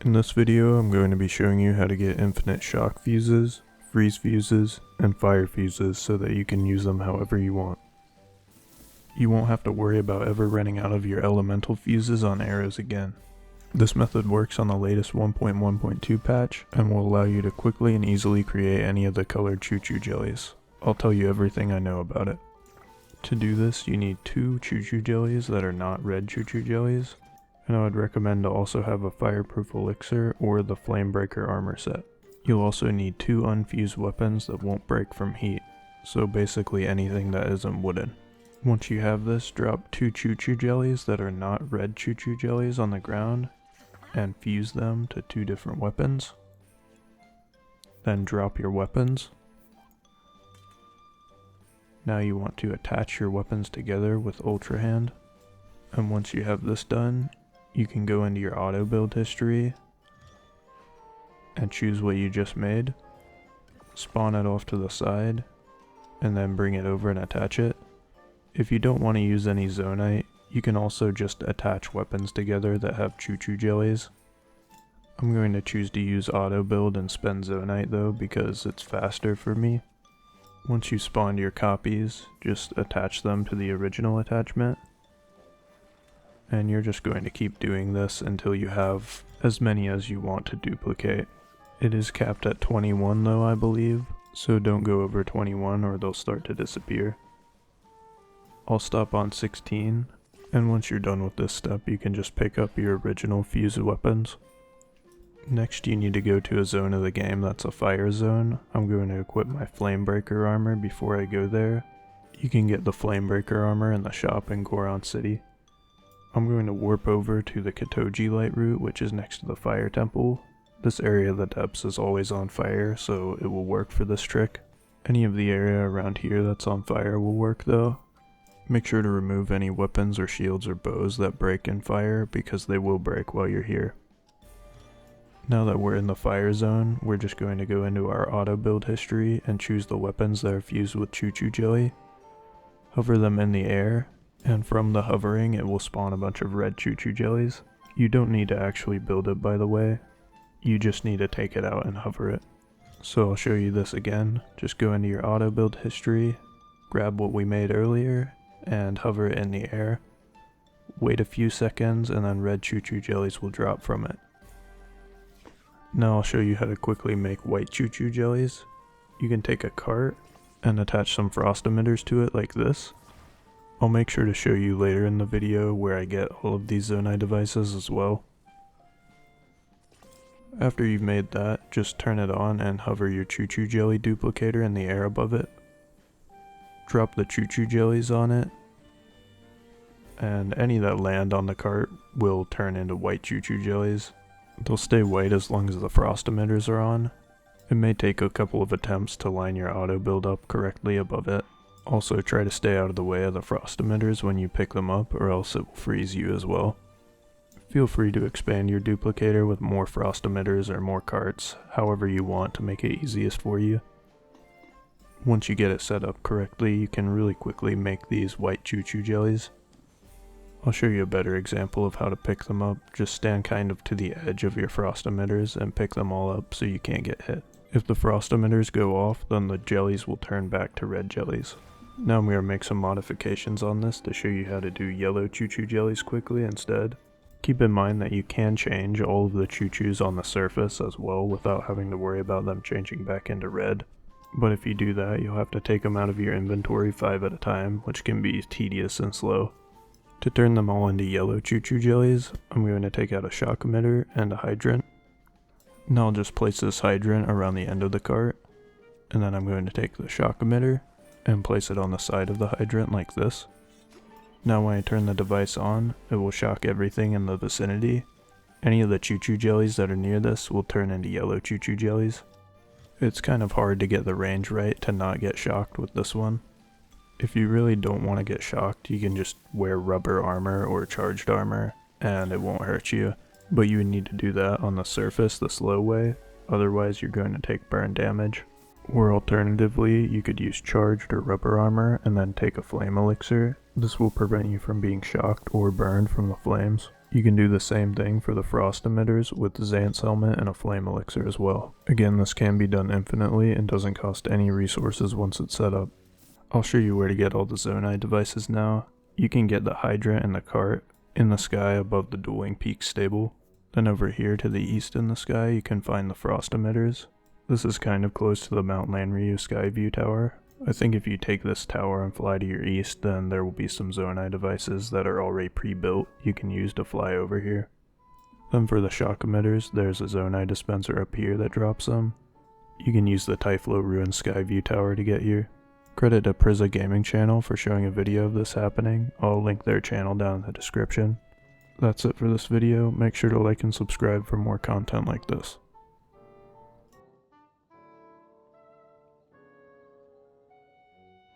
In this video, I'm going to be showing you how to get infinite shock fuses, freeze fuses, and fire fuses so that you can use them however you want. You won't have to worry about ever running out of your elemental fuses on arrows again. This method works on the latest 1.1.2 patch and will allow you to quickly and easily create any of the colored Chuchu Jellies. I'll tell you everything I know about it. To do this, you need 2 Chuchu Jellies that are not red Chuchu Jellies, and I would recommend to also have a fireproof elixir or the Flamebreaker armor set. You'll also need 2 unfused weapons that won't break from heat, so basically anything that isn't wooden. Once you have this, drop 2 Chuchu Jellies that are not red Chuchu Jellies on the ground and fuse them to 2 different weapons. Then drop your weapons. Now you want to attach your weapons together with Ultra Hand, and once you have this done, you can go into your auto build history and choose what you just made, spawn it off to the side, and then bring it over and attach it. If you don't want to use any Zonite, you can also just attach weapons together that have Chuchu Jellies. I'm going to choose to use auto build and spend Zonite though because it's faster for me. Once you spawn your copies, just attach them to the original attachment. And you're just going to keep doing this until you have as many as you want to duplicate. It is capped at 21 though, I believe, so don't go over 21 or they'll start to disappear. I'll stop on 16, and once you're done with this step, you can just pick up your original fused weapons. Next, you need to go to a zone of the game that's a fire zone. I'm going to equip my Flamebreaker armor before I go there. You can get the Flamebreaker armor in the shop in Goron City. I'm going to warp over to the Katoji light route, which is next to the fire temple. This area of the depths is always on fire, so it will work for this trick. Any of the area around here that's on fire will work though. Make sure to remove any weapons or shields or bows that break in fire because they will break while you're here. Now that we're in the fire zone, we're just going to go into our auto build history and choose the weapons that are fused with Chuchu Jelly. Hover them in the air, and from the hovering it will spawn a bunch of red Chuchu Jellies. You don't need to actually build it, by the way. You just need to take it out and hover it. So I'll show you this again. Just go into your auto build history, grab what we made earlier, and hover it in the air. Wait a few seconds and then red Chuchu Jellies will drop from it. Now I'll show you how to quickly make white Chuchu Jellies. You can take a cart and attach some frost emitters to it like this. I'll make sure to show you later in the video where I get all of these Zonite devices as well. After you've made that, just turn it on and hover your Chuchu Jelly duplicator in the air above it. Drop the Chuchu Jellies on it, and any that land on the cart will turn into white Chuchu Jellies. They'll stay white as long as the frost emitters are on. It may take a couple of attempts to line your auto build up correctly above it. Also try to stay out of the way of the frost emitters when you pick them up or else it will freeze you as well. Feel free to expand your duplicator with more frost emitters or more carts, however you want to make it easiest for you. Once you get it set up correctly, you can really quickly make these white Chuchu Jellies. I'll show you a better example of how to pick them up. Just stand kind of to the edge of your frost emitters and pick them all up so you can't get hit. If the frost emitters go off, then the jellies will turn back to red jellies. Now I'm going to make some modifications on this to show you how to do yellow Chuchu Jellies quickly instead. Keep in mind that you can change all of the Chuchus on the surface as well without having to worry about them changing back into red. But if you do that, you'll have to take them out of your inventory 5 at a time, which can be tedious and slow. To turn them all into yellow Chuchu Jellies, I'm going to take out a shock emitter and a hydrant. Now I'll just place this hydrant around the end of the cart, and then I'm going to take the shock emitter and place it on the side of the hydrant like this. Now when I turn the device on, it will shock everything in the vicinity. Any of the Chuchu Jellies that are near this will turn into yellow Chuchu Jellies. It's kind of hard to get the range right to not get shocked with this one. If you really don't want to get shocked, you can just wear rubber armor or charged armor and it won't hurt you. But you would need to do that on the surface the slow way, otherwise you're going to take burn damage. Or alternatively, you could use charged or rubber armor and then take a flame elixir. This will prevent you from being shocked or burned from the flames. You can do the same thing for the frost emitters with the Xant's helmet and a flame elixir as well. Again, this can be done infinitely and doesn't cost any resources once it's set up. I'll show you where to get all the Zonai devices now. You can get the hydrant and the cart in the sky above the Dueling Peak stable. Then over here to the east in the sky you can find the frost emitters. This is kind of close to the Mount Lanryu sky view tower. I think if you take this tower and fly to your east, then there will be some Zonai devices that are already pre-built you can use to fly over here. Then for the shock emitters, there's a Zonai dispenser up here that drops them. You can use the Typhlo Ruin sky view tower to get here. Credit to Priza Gaming channel for showing a video of this happening. I'll link their channel down in the description. That's it for this video. Make sure to like and subscribe for more content like this.